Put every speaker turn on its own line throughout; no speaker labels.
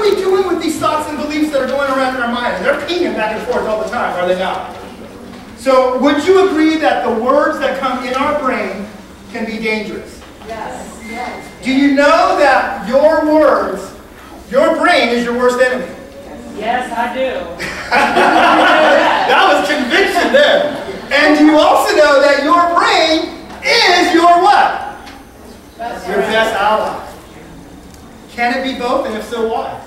we doing with these thoughts and beliefs that are going around in our mind? And they're pinging back and forth all the time, are they not? So would you agree that the words that come in our brain can be dangerous?
Yes. Yes.
Do you know that your words, your brain is your worst enemy?
Yes, I do.
That was conviction there. And do you also know that your brain is your what? Your best ally. Can it be both? And if so, why?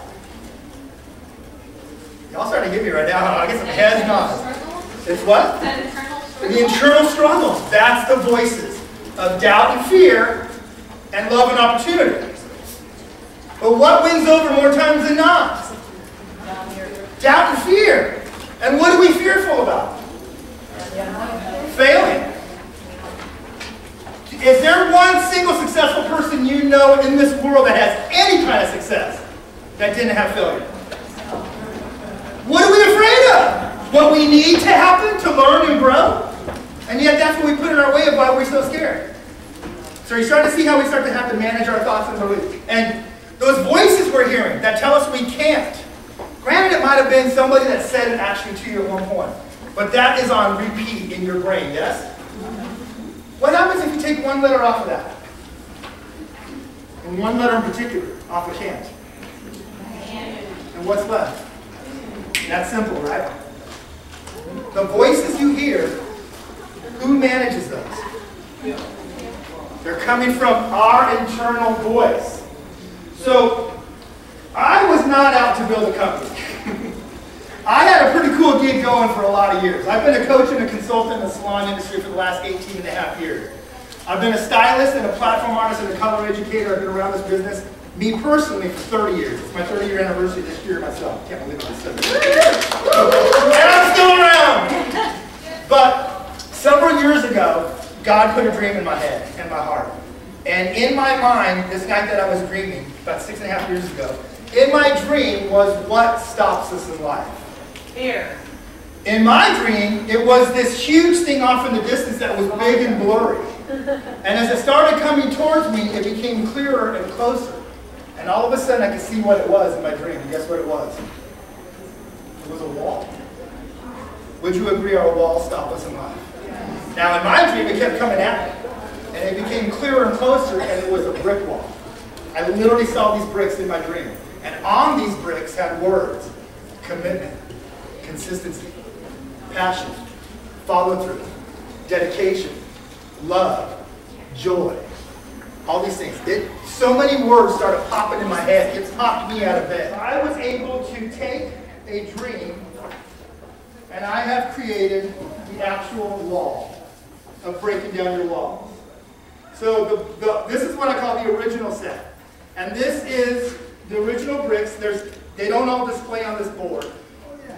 Y'all starting to get me right now. I get some heads nods. It's what? The internal struggle. That's the voices of doubt and fear and love and opportunity. But what wins over more times than not? Doubt and fear. And what are we fearful about? Failing. Is there one single successful person you know in this world that has any kind of success that didn't have failure? What are we afraid of? What we need to happen to learn and grow? And yet that's what we put in our way of why we're so scared. So you start to see how we start to have to manage our thoughts and beliefs. And those voices we're hearing that tell us we can't. Granted, it might have been somebody that said it actually to you at one point. But that is on repeat in your brain, yes? What happens if you take one letter off of that? And one letter in particular, off of can't. And what's left? That's simple, right? The voices you hear, who manages those? They're coming from our internal voice. So, I was not out to build a company. I had a pretty cool gig going for a lot of years. I've been a coach and a consultant in the salon industry for the last 18 and a half years. I've been a stylist and a platform artist and a color educator. I've been around this business, me personally, for 30 years. It's my 30-year anniversary this year myself. Can't believe I just said that. And I'm still around. But several years ago, God put a dream in my head and my heart. And in my mind, this night that I was dreaming, about 6.5 years ago, in my dream was what stops us in life.
Fear.
In my dream, it was this huge thing off in the distance that was big and blurry. And as it started coming towards me, it became clearer and closer. And all of a sudden, I could see what it was in my dream. And guess what it was? It was a wall. Would you agree our walls stop us in life? Now, in my dream, it kept coming at me. And it became clearer and closer, and it was a brick wall. I literally saw these bricks in my dream. And on these bricks had words: commitment, consistency, passion, follow-through, dedication, love, joy, all these things. So many words started popping in my head. It popped me out of bed. I was able to take a dream, and I have created the actual wall of breaking down your walls. So this is what I call the original set. And this is the original bricks. They don't all display on this board.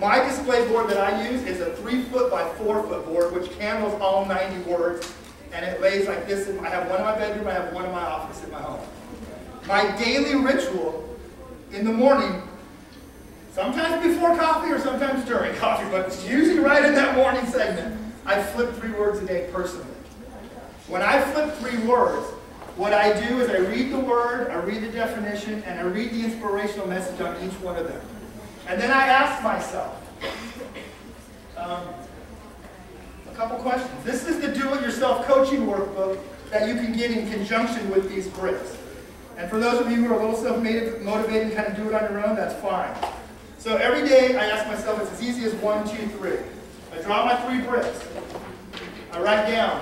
My display board that I use is a 3-foot by 4-foot board, which handles all 90 words. And it lays like this. I have one in my bedroom. I have one in my office in my home. My daily ritual in the morning, sometimes before coffee or sometimes during coffee, but it's usually right in that morning segment, I flip 3 words a day personally. When I flip 3 words, what I do is I read the word, I read the definition, and I read the inspirational message on each one of them. And then I ask myself a couple questions. This is the do-it-yourself coaching workbook that you can get in conjunction with these bricks. And for those of you who are a little self-motivated and kind of do it on your own, that's fine. So every day I ask myself, it's as easy as 1, 2, 3. I draw my 3 bricks. I write down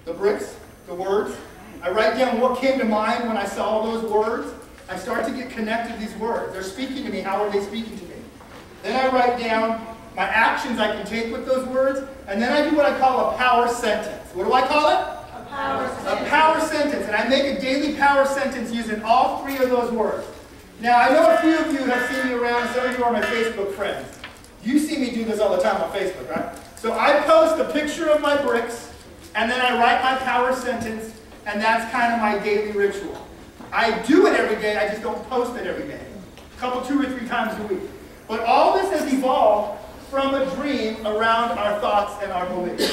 the bricks, the words. I write down what came to mind when I saw those words. I start to get connected to these words. They're speaking to me. How are they speaking to me? Then I write down my actions I can take with those words. And then I do what I call a power sentence. What do I call it?
A power sentence.
A power sentence. And I make a daily power sentence using all 3 of those words. Now, I know a few of you have seen me around. Some of you are my Facebook friends. You see me do this all the time on Facebook, right? So I post a picture of my bricks, and then I write my power sentence, and that's kind of my daily ritual. I do it every day, I just don't post it every day. A couple, 2 or 3 times a week. But all this has evolved from a dream around our thoughts and our beliefs.